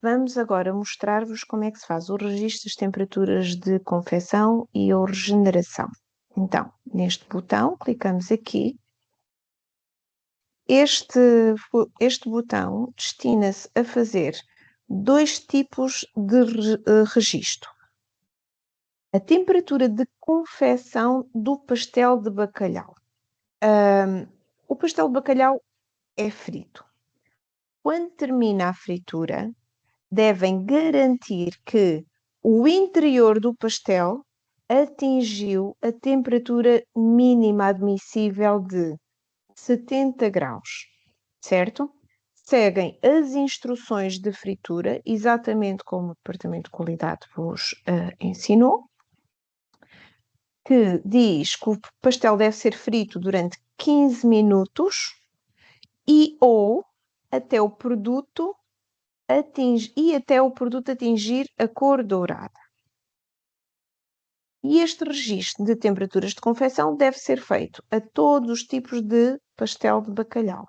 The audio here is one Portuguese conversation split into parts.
Vamos agora mostrar-vos como é que se faz o registro das temperaturas de confecção e a regeneração. Então, neste botão, clicamos aqui. Este botão destina-se a fazer dois tipos de registro. A temperatura de confecção do pastel de bacalhau. O pastel de bacalhau é frito. Quando termina a fritura, devem garantir que o interior do pastel atingiu a temperatura mínima admissível de 70 graus, certo? Seguem as instruções de fritura, exatamente como o Departamento de Qualidade vos ensinou, que diz que o pastel deve ser frito durante 15 minutos ou até o produto atingir a cor dourada. E este registro de temperaturas de confecção deve ser feito a todos os tipos de pastel de bacalhau.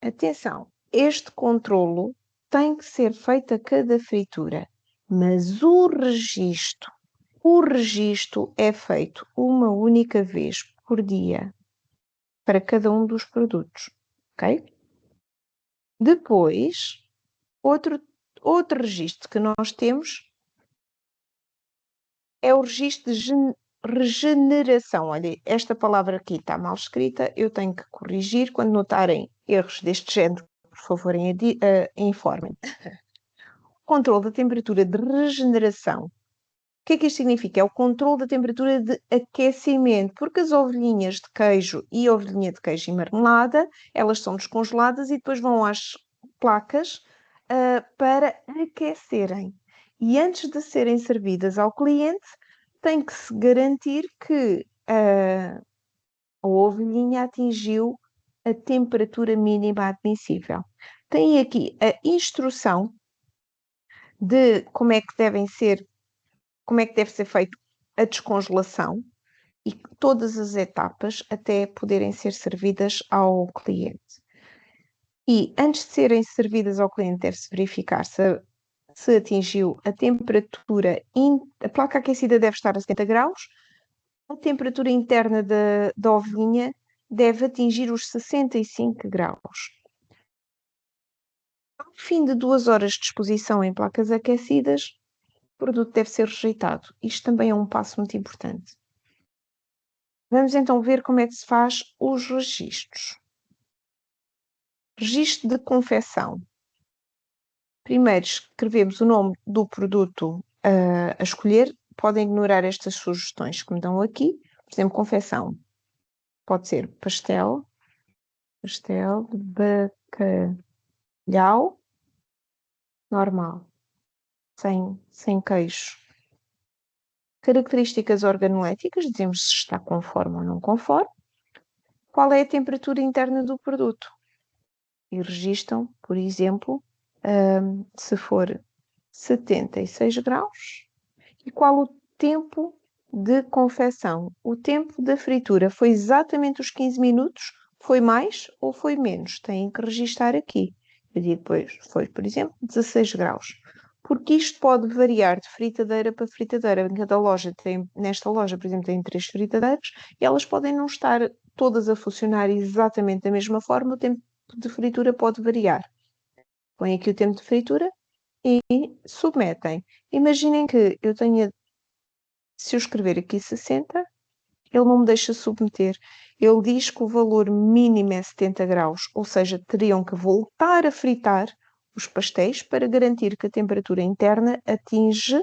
Atenção, este controlo tem que ser feito a cada fritura, mas o registro é feito uma única vez por dia para cada um dos produtos, ok? Depois, outro registro que nós temos é o registro de regeneração. Olha, esta palavra aqui está mal escrita, eu tenho que corrigir. Quando notarem erros deste género, por favor, informem. Controle da temperatura de regeneração. O que é que isto significa? É o controle da temperatura de aquecimento, porque as ovelhinhas de queijo e a ovelhinha de queijo e marmelada, elas são descongeladas e depois vão às placas para aquecerem. E antes de serem servidas ao cliente, tem que se garantir que a ovelhinha atingiu a temperatura mínima admissível. Tem aqui a instrução de como é que deve ser feito a descongelação e todas as etapas até poderem ser servidas ao cliente. E antes de serem servidas ao cliente, deve-se verificar se atingiu a temperatura, a placa aquecida deve estar a 70 graus, a temperatura interna da ovelhinha deve atingir os 65 graus. Ao fim de 2 horas de exposição em placas aquecidas, o produto deve ser rejeitado. Isto também é um passo muito importante. Vamos então ver como é que se faz os registros. Registro de confecção. Primeiro escrevemos o nome do produto a escolher. Podem ignorar estas sugestões que me dão aqui. Por exemplo, confecção. Pode ser pastel de bacalhau normal, sem queijo. Características organoléticas, dizemos se está conforme ou não conforme. Qual é a temperatura interna do produto? E registam, por exemplo, se for 76 graus. E qual o tempo de confecção? O tempo da fritura foi exatamente os 15 minutos? Foi mais ou foi menos? Têm que registar aqui. E depois foi, por exemplo, 16 graus. Porque isto pode variar de fritadeira para fritadeira. Nesta loja, por exemplo, tem 3 fritadeiras e elas podem não estar todas a funcionar exatamente da mesma forma. O tempo de fritura pode variar. Põem aqui o tempo de fritura e submetem. Imaginem que eu tenha, se eu escrever aqui 60, ele não me deixa submeter. Ele diz que o valor mínimo é 70 graus, ou seja, teriam que voltar a fritar os pastéis para garantir que a temperatura interna atinge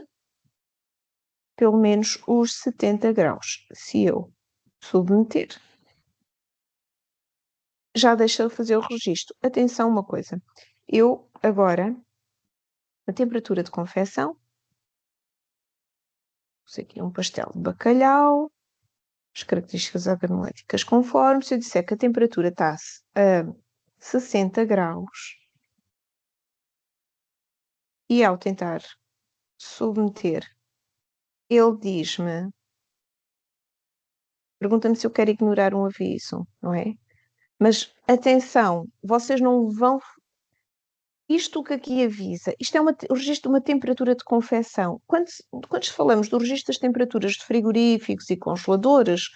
pelo menos os 70 graus. Se eu submeter, já deixa de fazer o registro. Atenção uma coisa, eu agora, a temperatura de confecção, pus aqui um pastel de bacalhau, as características organoléticas conforme, se eu disser que a temperatura está a 60 graus, e ao tentar submeter, ele diz-me, pergunta-me se eu quero ignorar um aviso, não é? Mas atenção, vocês não vão Isto o que aqui avisa, isto é o registro de uma temperatura de confecção. Quando falamos do registro das temperaturas de frigoríficos e congeladores,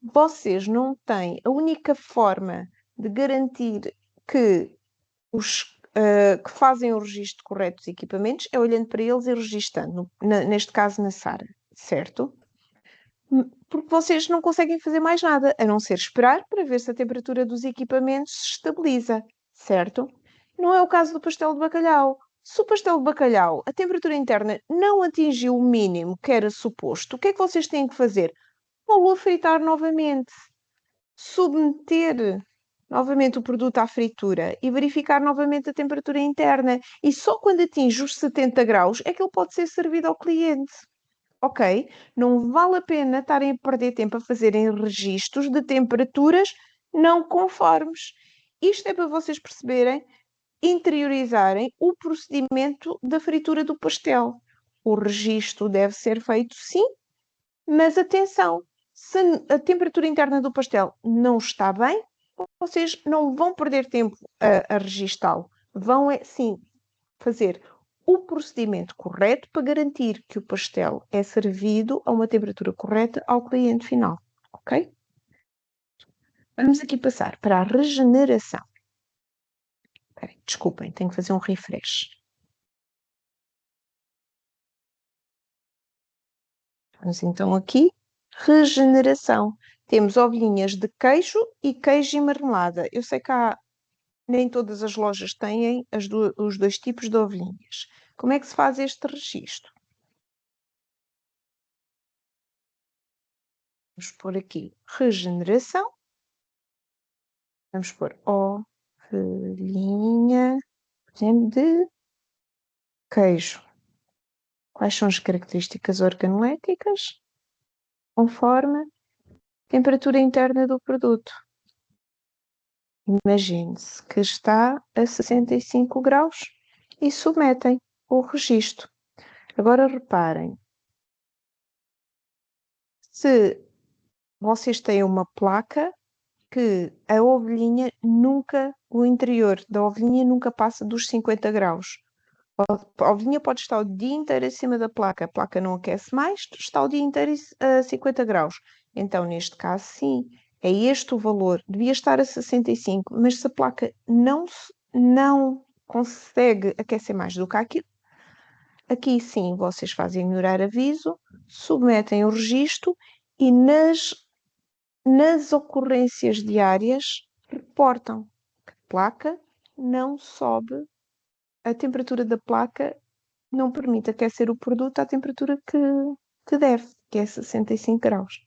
vocês não têm a única forma de garantir que os que fazem o registro correto dos equipamentos é olhando para eles e registando, neste caso na Sara, certo? Porque vocês não conseguem fazer mais nada, a não ser esperar para ver se a temperatura dos equipamentos se estabiliza, certo? Não é o caso do pastel de bacalhau. Se o pastel de bacalhau, a temperatura interna não atingiu o mínimo que era suposto, o que é que vocês têm que fazer? Pô-lo a fritar novamente, submeter novamente o produto à fritura e verificar novamente a temperatura interna. E só quando atinge os 70 graus é que ele pode ser servido ao cliente. Ok? Não vale a pena estarem a perder tempo a fazerem registros de temperaturas não conformes. Isto é para vocês perceberem, interiorizarem o procedimento da fritura do pastel. O registro deve ser feito sim, mas atenção, se a temperatura interna do pastel não está bem, vocês não vão perder tempo a registá-lo. Vão, sim, fazer o procedimento correto para garantir que o pastel é servido a uma temperatura correta ao cliente final. Ok? Vamos aqui passar para a regeneração. Desculpem, tenho que fazer um refresh. Vamos então aqui, regeneração. Temos ovelhinhas de queijo e queijo e marmelada. Eu sei que nem todas as lojas têm os dois tipos de ovelhinhas. Como é que se faz este registro? Vamos pôr aqui regeneração. Vamos pôr ovelhinha, por exemplo, de queijo. Quais são as características organoléticas? Conforme a temperatura interna do produto. Imagine-se que está a 65 graus e submetem o registro. Agora reparem, se vocês têm uma placa que a ovelhinha nunca, o interior da ovelhinha nunca passa dos 50 graus. A ovelhinha pode estar o dia inteiro acima da placa, a placa não aquece mais, está o dia inteiro a 50 graus. Então, neste caso, sim, é este o valor. Devia estar a 65, mas se a placa não consegue aquecer mais do que aquilo, aqui sim vocês fazem melhorar aviso, submetem o registro e nas ocorrências diárias reportam que a placa não sobe, a temperatura da placa não permite aquecer o produto à temperatura que deve, que é 65 graus.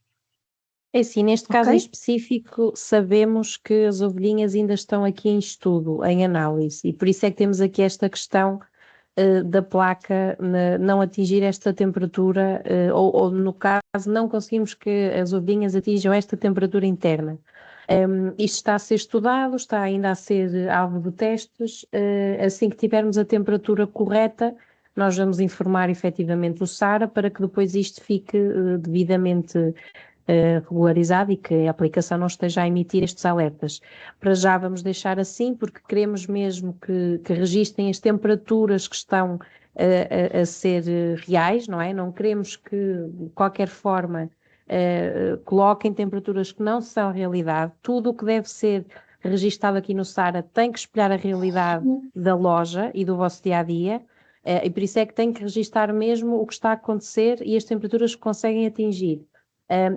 É assim, neste caso em Ok? específico, sabemos que as ovelhinhas ainda estão aqui em estudo, em análise, e por isso é que temos aqui esta questão da placa não atingir esta temperatura, ou no caso, não conseguimos que as ovelhinhas atinjam esta temperatura interna. Isto está a ser estudado, está ainda a ser alvo de testes. Assim que tivermos a temperatura correta, nós vamos informar efetivamente o SARA para que depois isto fique devidamente regularizado e que a aplicação não esteja a emitir estes alertas. Para já vamos deixar assim, porque queremos mesmo que registrem as temperaturas que estão a ser reais, não é? Não queremos que, de qualquer forma, coloquem temperaturas que não são realidade. Tudo o que deve ser registado aqui no SARA tem que espelhar a realidade da loja e do vosso dia-a-dia. E por isso é que tem que registar mesmo o que está a acontecer e as temperaturas que conseguem atingir.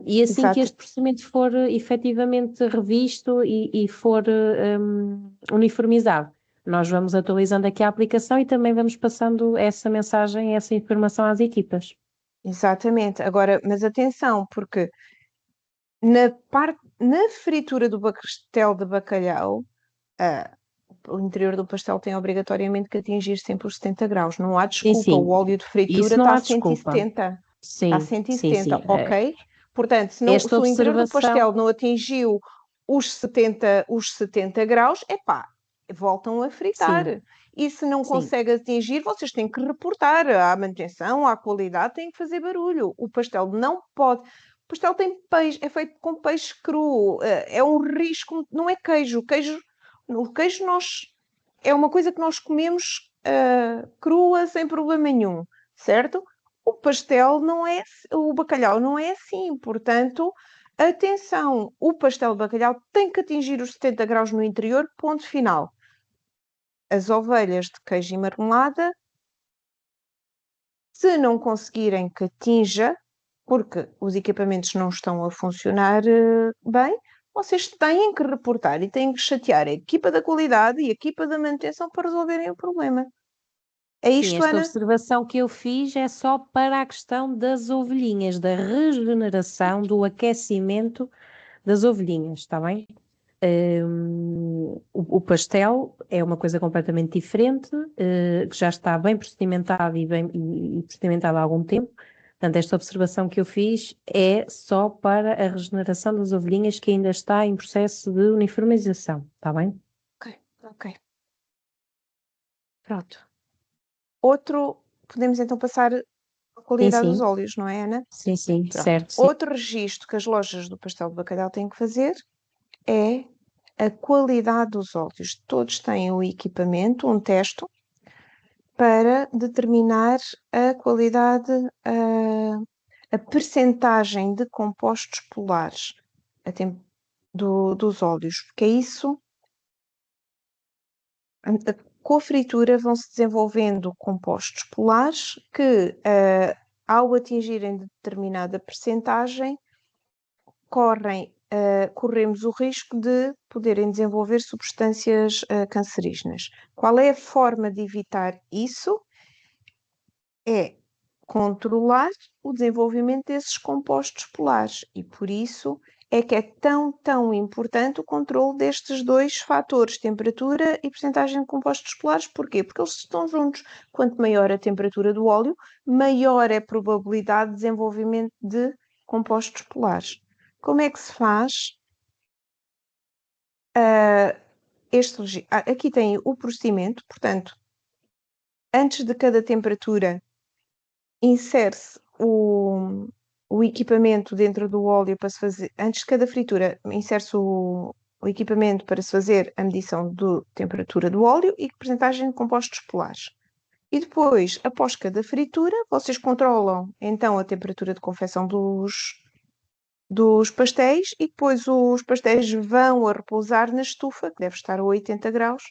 E assim Exato. que este procedimento for efetivamente revisto e for uniformizado, nós vamos atualizando aqui a aplicação e também vamos passando essa mensagem, essa informação às equipas. Exatamente. Agora, mas atenção, porque na fritura do pastel de bacalhau, o interior do pastel tem obrigatoriamente que atingir sempre os 70 graus. Não há Sim, desculpa. O sim, óleo de fritura isso não está a há desculpa. 170. Está a Sim, sim, 170, sim. ok? Portanto, Esta se o interior do observação, pastel não atingiu os 70 graus, epá, voltam a fritar. sim, E se não sim. consegue atingir, vocês têm que reportar à manutenção, à qualidade, têm que fazer barulho. O pastel não pode. O pastel tem peixe, é feito com peixe cru, é um risco, não é queijo. O queijo nós é uma coisa que nós comemos crua sem problema nenhum, certo? O pastel não é, o bacalhau não é assim, portanto, atenção, o pastel de bacalhau tem que atingir os 70 graus no interior, ponto final. As ovelhas de queijo e marmelada, se não conseguirem que atinja, porque os equipamentos não estão a funcionar bem, vocês têm que reportar e têm que chatear a equipa da qualidade e a equipa da manutenção para resolverem o problema. É Sim, isto, esta Ana? observação que eu fiz é só para a questão das ovelhinhas, da regeneração, do aquecimento das ovelhinhas, está bem? O pastel é uma coisa completamente diferente, que já está bem procedimentado e procedimentado há algum tempo. Portanto, esta observação que eu fiz é só para a regeneração das ovelhinhas que ainda está em processo de uniformização, está bem? Ok, ok. Pronto. Outro, podemos então passar a Sim, qualidade dos sim, óleos, não é, Ana? sim, sim, Pronto. certo, sim. Outro registro que as lojas do pastel de bacalhau têm que fazer é a qualidade dos óleos. Todos têm o equipamento, um teste, para determinar a qualidade, a percentagem de compostos polares dos óleos, porque é isso, com a fritura vão-se desenvolvendo compostos polares que, ao atingirem determinada percentagem, corremos o risco de poderem desenvolver substâncias cancerígenas. Qual é a forma de evitar isso? É controlar o desenvolvimento desses compostos polares e por isso é que é tão importante o controle destes dois fatores, temperatura e percentagem de compostos polares. Porquê? Porque eles estão juntos. Quanto maior a temperatura do óleo, maior é a probabilidade de desenvolvimento de compostos polares. Como é que se faz aqui tem o procedimento, portanto, antes de cada temperatura insere-se o equipamento dentro do óleo para se fazer, antes de cada fritura, insere-se o equipamento para se fazer a medição da temperatura do óleo e percentagem de compostos polares. E depois, após cada fritura, vocês controlam então a temperatura de confecção dos pastéis e depois os pastéis vão a repousar na estufa, que deve estar a 80 graus,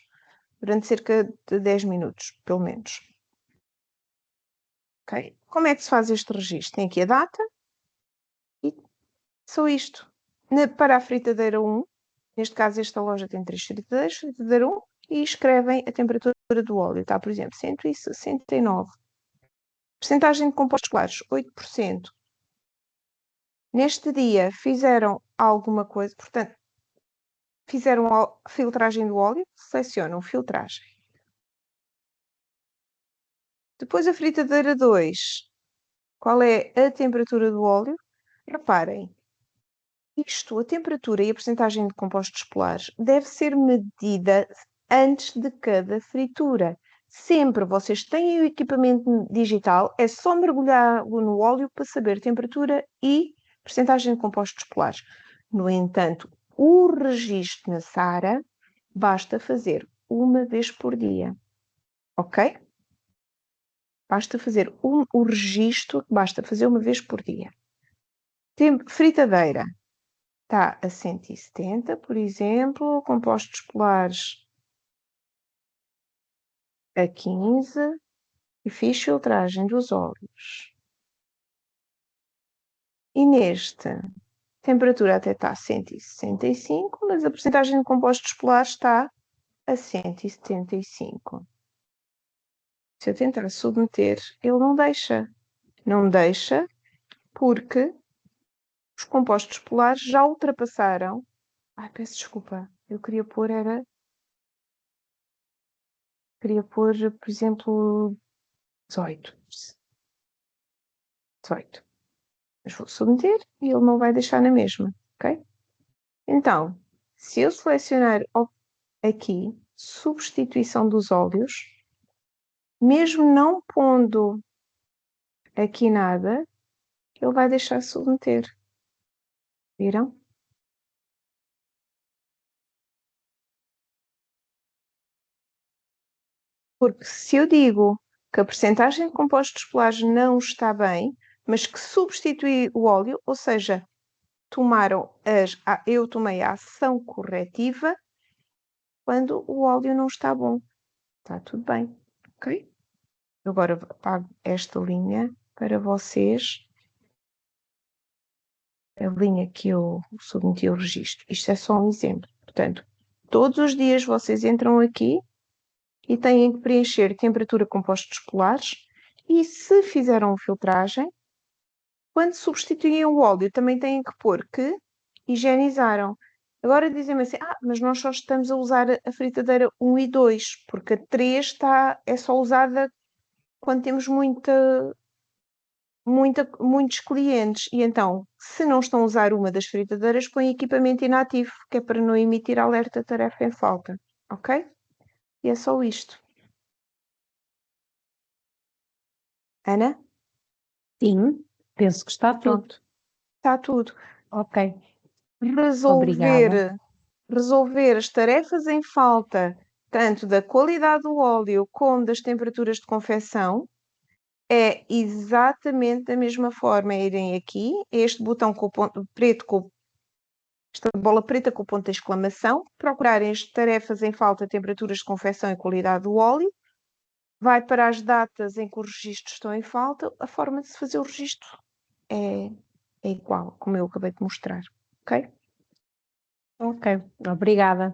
durante cerca de 10 minutos, pelo menos. Okay? Como é que se faz este registro? Tem aqui a data e só isto. Para a fritadeira 1, neste caso esta loja tem 3 fritadeiras, fritadeira 1, e escrevem a temperatura do óleo. Está, por exemplo, 169. Percentagem de compostos claros, 8%. Neste dia fizeram alguma coisa, portanto, fizeram a filtragem do óleo, selecionam filtragem. Depois a fritadeira 2, qual é a temperatura do óleo? Reparem, a temperatura e a percentagem de compostos polares deve ser medida antes de cada fritura. Sempre vocês têm o equipamento digital, é só mergulhá-lo no óleo para saber temperatura e percentagem de compostos polares. No entanto, o registro na SARA basta fazer uma vez por dia, ok? Basta fazer o registro, basta fazer uma vez por dia. Fritadeira está a 170, por exemplo, compostos polares a 15 e fiz filtragem dos óleos. E neste, a temperatura até está a 165, mas a percentagem de compostos polares está a 175. Se eu tentar submeter, ele não deixa. Não deixa porque os compostos polares já ultrapassaram. Ai, peço desculpa. Eu queria pôr, por exemplo, 18. 18. Mas vou submeter e ele não vai deixar na mesma, ok? Então, se eu selecionar aqui substituição dos óleos, mesmo não pondo aqui nada, ele vai deixar submeter. Viram? Porque se eu digo que a percentagem de compostos polares não está bem, mas que substitui o óleo, ou seja, eu tomei a ação corretiva quando o óleo não está bom. Está tudo bem, ok? Agora apago esta linha para vocês. A linha que eu submeti o registro. Isto é só um exemplo. Portanto, todos os dias vocês entram aqui e têm que preencher temperatura compostos polares e se fizeram filtragem, quando substituem o óleo, também têm que pôr que higienizaram. Agora dizem-me assim, mas nós só estamos a usar a fritadeira 1 e 2, porque a 3 é só usada quando temos muitos clientes. E então, se não estão a usar uma das fritadeiras, põem equipamento inativo, que é para não emitir alerta tarefa em falta. Ok? E é só isto. Ana? Sim, penso que está tudo. Pronto. Está tudo. Ok. Obrigada. Resolver as tarefas em falta, tanto da qualidade do óleo como das temperaturas de confecção, é exatamente da mesma forma. É irem aqui, este botão com o ponto preto, esta bola preta com o ponto de exclamação, procurarem as tarefas em falta, temperaturas de confecção e qualidade do óleo, vai para as datas em que os registros estão em falta, a forma de se fazer o registro é igual, como eu acabei de mostrar, ok? Ok, obrigada.